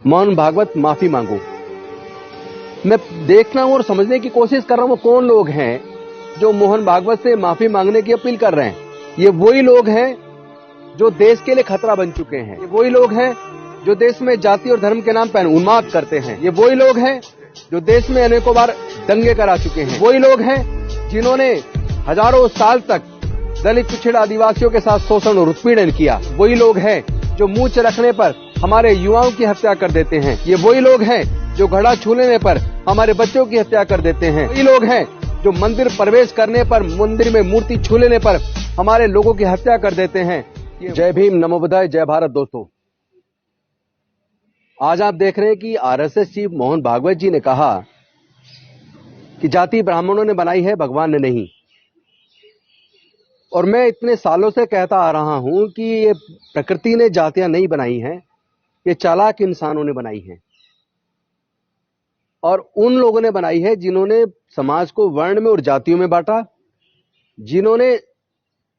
मोहन भागवत माफी मांगो। मैं देखना हूं और समझने की कोशिश कर रहा हूं वो कौन लोग हैं जो मोहन भागवत से माफी मांगने की अपील कर रहे हैं। ये वही लोग हैं जो देश के लिए खतरा बन चुके हैं। ये वही लोग हैं जो देश में जाति और धर्म के नाम पर उन्माद करते हैं। ये वही लोग हैं जो देश में अनेकों बार दंगे करा चुके हैं। वही लोग हैं जिन्होंने हजारों साल तक दलित, पिछड़ा, आदिवासियों के साथ शोषण और उत्पीड़न किया। वही लोग हैं जो मुंह रखने पर हमारे युवाओं की हत्या कर देते हैं। ये वही लोग हैं जो घड़ा छू लेने पर हमारे बच्चों की हत्या कर देते हैं। वही लोग हैं जो मंदिर प्रवेश करने पर, मंदिर में मूर्ति छू लेने पर हमारे लोगों की हत्या कर देते हैं। जय भीम, नमो बुद्धाय, जय भारत। दोस्तों, आज आप देख रहे हैं कि आरएसएस चीफ मोहन भागवत जी ने कहा कि जाति ब्राह्मणों ने बनाई है, भगवान ने नहीं। और मैं इतने सालों से कहता आ रहा हूं कि ये प्रकृति ने जातियां नहीं बनाई हैं, ये चालाक इंसानों ने बनाई हैं। और उन लोगों ने बनाई है जिन्होंने समाज को वर्ण में और जातियों में बांटा, जिन्होंने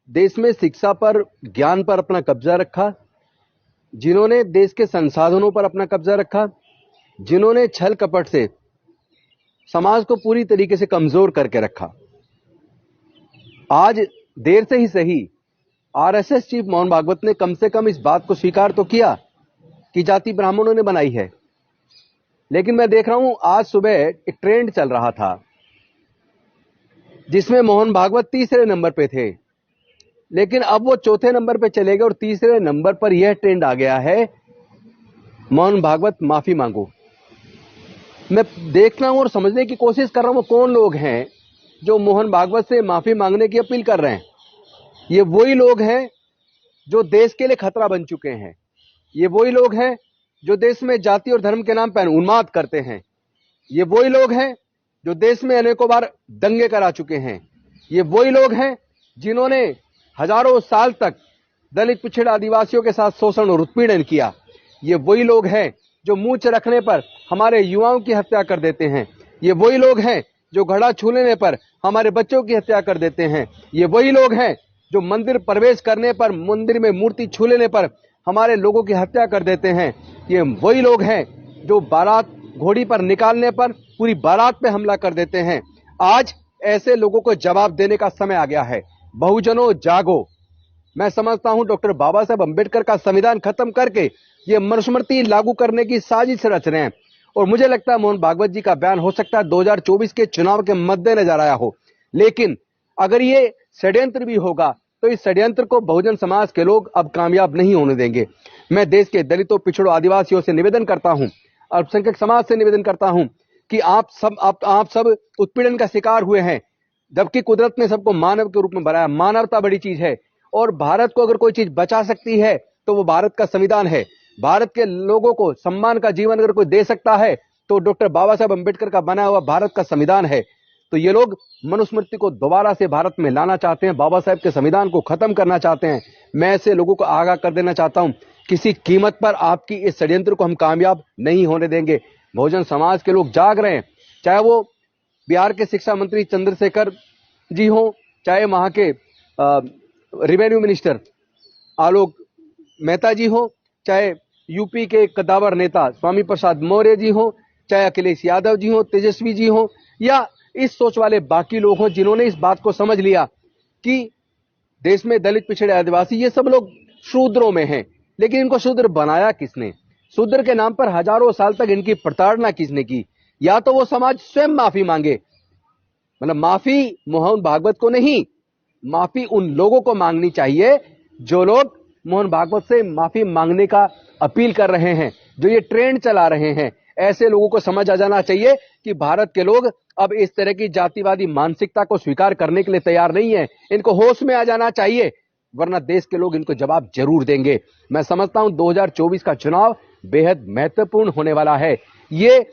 देश में शिक्षा पर, ज्ञान पर अपना कब्जा रखा, जिन्होंने देश के संसाधनों पर अपना कब्जा रखा, जिन्होंने छल कपट से समाज को पूरी तरीके से कमजोर करके रखा। आज देर से ही सही आरएसएस चीफ मोहन भागवत ने कम से कम इस बात को स्वीकार तो किया कि जाति ब्राह्मणों ने बनाई है। लेकिन मैं देख रहा हूं आज सुबह एक ट्रेंड चल रहा था जिसमें मोहन भागवत तीसरे नंबर पे थे, लेकिन अब वो चौथे नंबर पे चले गए और तीसरे नंबर पर यह ट्रेंड आ गया है, मोहन भागवत माफी मांगो। मैं देखना हूं और समझने की कोशिश कर रहा हूं वो कौन लोग हैं जो मोहन भागवत से माफी मांगने की अपील कर रहे हैं। ये वही लोग हैं जो देश के लिए खतरा बन चुके हैं। ये वही लोग हैं जो देश में जाति और धर्म के नाम पर उन्माद करते हैं। ये वही लोग हैं जो देश में अनेकों बार दंगे करा चुके हैं। ये वही लोग हैं जिन्होंने हजारों साल तक दलित, पिछड़ा, आदिवासियों के साथ शोषण और उत्पीड़न किया। ये वही लोग हैं जो मुंह रखने पर हमारे युवाओं की हत्या कर देते हैं। ये वही लोग हैं जो घड़ा छू लेने पर हमारे बच्चों की हत्या कर देते हैं। ये वही लोग हैं जो मंदिर प्रवेश करने पर, मंदिर में मूर्ति छू लेने पर हमारे लोगों की हत्या कर देते हैं। ये वही लोग हैं जो बारात घोड़ी पर निकालने पर पूरी बारात पे हमला कर देते हैं। आज ऐसे लोगों को जवाब देने का समय आ गया है। बहुजनों जागो। मैं समझता हूं डॉक्टर बाबा साहब अंबेडकर का संविधान खत्म करके ये मनुस्मृति लागू करने की साजिश रच रहे हैं। और मुझे लगता है मोहन भागवत जी का बयान हो सकता है 2024 के चुनाव के मद्देनजर आया हो, लेकिन अगर ये षड्यंत्र भी होगा तो इस षड्यंत्र को बहुजन समाज के लोग अब कामयाब नहीं होने देंगे। मैं देश के दलितों, पिछड़ों, आदिवासियों से निवेदन करता हूं, अल्पसंख्यक समाज से निवेदन करता हूं कि आप सब उत्पीड़न का शिकार हुए हैं, जबकि कुदरत ने सबको मानव के रूप में बनाया। मानवता बड़ी चीज है और भारत को अगर कोई चीज बचा सकती है तो वो भारत का संविधान है। भारत के लोगों को सम्मान का जीवन अगर कोई दे सकता है तो डॉक्टर बाबा साहब अंबेडकर का बनाया हुआ भारत का संविधान है। तो ये लोग मनुस्मृति को दोबारा से भारत में लाना चाहते हैं, बाबा साहब के संविधान को खत्म करना चाहते हैं। मैं ऐसे लोगों को आगाह कर देना चाहता हूं, किसी कीमत पर आपकी इस षड्यंत्र को हम कामयाब नहीं होने देंगे। बहुजन समाज के लोग जाग रहे हैं, चाहे वो बिहार के शिक्षा मंत्री चंद्रशेखर जी हो, चाहे वहां के रेवेन्यू मिनिस्टर आलोक मेहता जी हो, चाहे यूपी के कद्दावर नेता स्वामी प्रसाद मौर्य जी हो, चाहे अखिलेश यादव जी हो, तेजस्वी जी हो, या इस सोच वाले बाकी लोग हों जिन्होंने इस बात को समझ लिया कि देश में दलित, पिछड़े, आदिवासी ये सब लोग शूद्रों में हैं। लेकिन इनको शूद्र बनाया किसने? शूद्र के नाम पर हजारों साल तक इनकी प्रताड़ना किसने की? या तो वो समाज स्वयं माफी मांगे, मतलब माफी मोहन भागवत को नहीं, माफी उन लोगों को मांगनी चाहिए जो लोग मोहन भागवत से माफी मांगने का अपील कर रहे हैं, जो ये ट्रेंड चला रहे हैं। ऐसे लोगों को समझ आ जाना चाहिए कि भारत के लोग अब इस तरह की जातिवादी मानसिकता को स्वीकार करने के लिए तैयार नहीं है। इनको होश में आ जाना चाहिए, वरना देश के लोग इनको जवाब जरूर देंगे। मैं समझता हूं 2024 का चुनाव बेहद महत्वपूर्ण होने वाला है। ये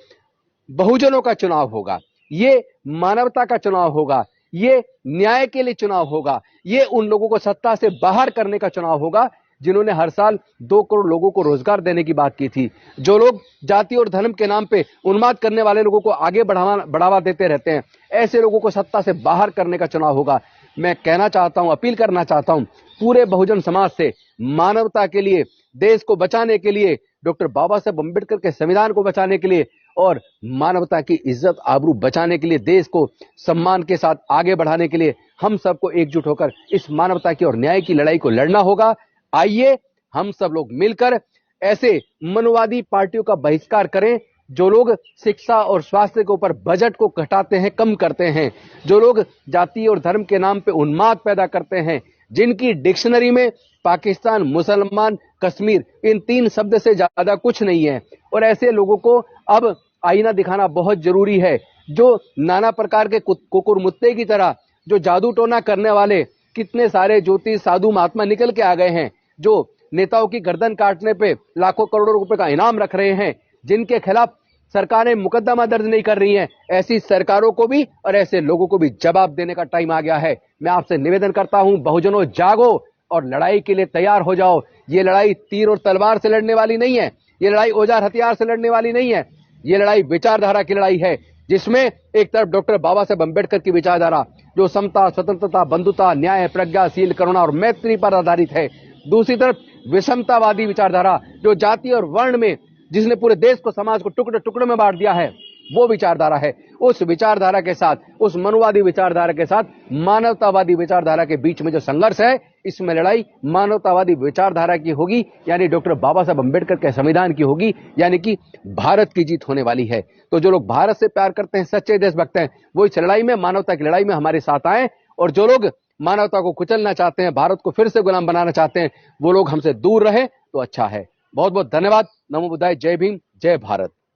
बहुजनों का चुनाव होगा, ये मानवता का चुनाव होगा, ये न्याय के लिए चुनाव होगा, ये उन लोगों को सत्ता से बाहर करने का चुनाव होगा जिन्होंने हर साल 2 करोड़ लोगों को रोजगार देने की बात की थी, जो लोग जाति और धर्म के नाम पे उन्माद करने वाले लोगों को आगे बढ़ावा देते रहते हैं। ऐसे लोगों को सत्ता से बाहर करने का चुनाव होगा। मैं कहना चाहता हूं, अपील करना चाहता हूं पूरे बहुजन समाज से, मानवता के लिए, देश को बचाने के लिए, डॉक्टर बाबा साहेब अम्बेडकर के संविधान को बचाने के लिए और मानवता की इज्जत आबरू बचाने के लिए, देश को सम्मान के साथ आगे बढ़ाने के लिए हम सबको एकजुट होकर इस मानवता की और न्याय की लड़ाई को लड़ना होगा। आइए हम सब लोग मिलकर ऐसे मनोवादी पार्टियों का बहिष्कार करें जो लोग शिक्षा और स्वास्थ्य के ऊपर बजट को घटाते हैं, कम करते हैं, जो लोग जाति और धर्म के नाम पे उन्माद पैदा करते हैं, जिनकी डिक्शनरी में पाकिस्तान, मुसलमान, कश्मीर इन 3 शब्द से ज्यादा कुछ नहीं है। और ऐसे लोगों को अब आईना दिखाना बहुत जरूरी है। जो नाना प्रकार के कुकुरमुत्ते की तरह जो जादू टोना करने वाले कितने सारे ज्योतिष साधु महात्मा निकल के आ गए हैं, जो नेताओं की गर्दन काटने पे लाखों करोड़ों रुपए का इनाम रख रहे हैं, जिनके खिलाफ सरकारें मुकदमा दर्ज नहीं कर रही हैं, ऐसी सरकारों को भी और ऐसे लोगों को भी जवाब देने का टाइम आ गया है। मैं आपसे निवेदन करता हूं, बहुजनों जागो और लड़ाई के लिए तैयार हो जाओ। ये लड़ाई तीर और तलवार से लड़ने वाली नहीं है, ये लड़ाई औजार हथियार से लड़ने वाली नहीं है, ये लड़ाई विचारधारा की लड़ाई है, जिसमें एक तरफ डॉक्टर बाबा साहेब अम्बेडकर की विचारधारा जो समता, स्वतंत्रता, बंधुता, न्याय, प्रज्ञाशील, करुणा और मैत्री पर आधारित है, दूसरी तरफ विषमतावादी विचारधारा जो जाति और वर्ण में, जिसने पूरे देश को, समाज को टुकड़े टुकड़े में बांट दिया है, वो विचारधारा है। उस विचारधारा के साथ, उस मनुवादी विचारधारा के साथ मानवतावादी विचारधारा के बीच में जो संघर्ष है, इसमें लड़ाई मानवतावादी विचारधारा की होगी, यानी डॉक्टर बाबा साहब अम्बेडकर के संविधान की होगी, यानी कि भारत की जीत होने वाली है। तो जो लोग भारत से प्यार करते हैं, सच्चे देशभक्त हैं, वो इस लड़ाई में, मानवता की लड़ाई में हमारे साथ आए। और जो लोग मानवता को कुचलना चाहते हैं, भारत को फिर से गुलाम बनाना चाहते हैं, वो लोग हमसे दूर रहे तो अच्छा है। बहुत बहुत धन्यवाद। नमो बुद्धाय। जय भीम, जय भारत।